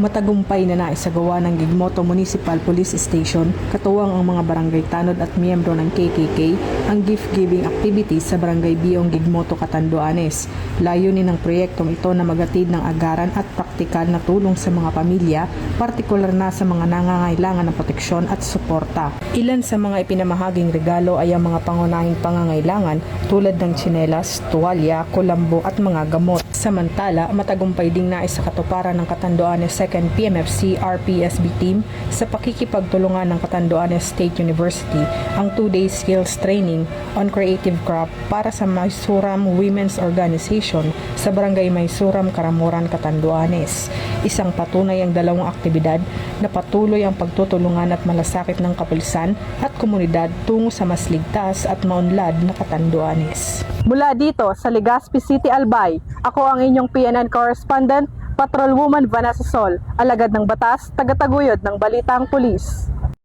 Matagumpay na naisagawa ng Gigmoto Municipal Police Station, katuwang ang mga barangay tanod at miyembro ng KKK, ang gift-giving activity sa Barangay Biong Gigmoto, Catanduanes. Layunin ng proyektong ito na magatid ng agaran at praktikal na tulong sa mga pamilya, partikular na sa mga nangangailangan ng proteksyon at suporta. Ilan sa mga ipinamahaging regalo ay ang mga pangunahing pangangailangan tulad ng tsinelas, tuwalya, kulambo at mga gamot. Samantala, matagumpay ding naisakatuparan ng Catanduanes 2nd PMFC RPSB team sa pakikipagtulungan ng Catanduanes State University ang 2-day skills training on creative craft para sa Maysuram Women's Organization sa Barangay Maysuram, Karamuran, Catanduanes. Isang patunay ang dalawang aktibidad na patuloy ang pagtutulungan at malasakit ng kapulisan at komunidad tungo sa mas ligtas at maunlad na Catanduanes. Mula dito sa Legazpi City, Albay, ako ang inyong PNN correspondent, Patrolwoman Vanessa Sol, alagad ng batas, tagataguyod ng Balitang Pulis.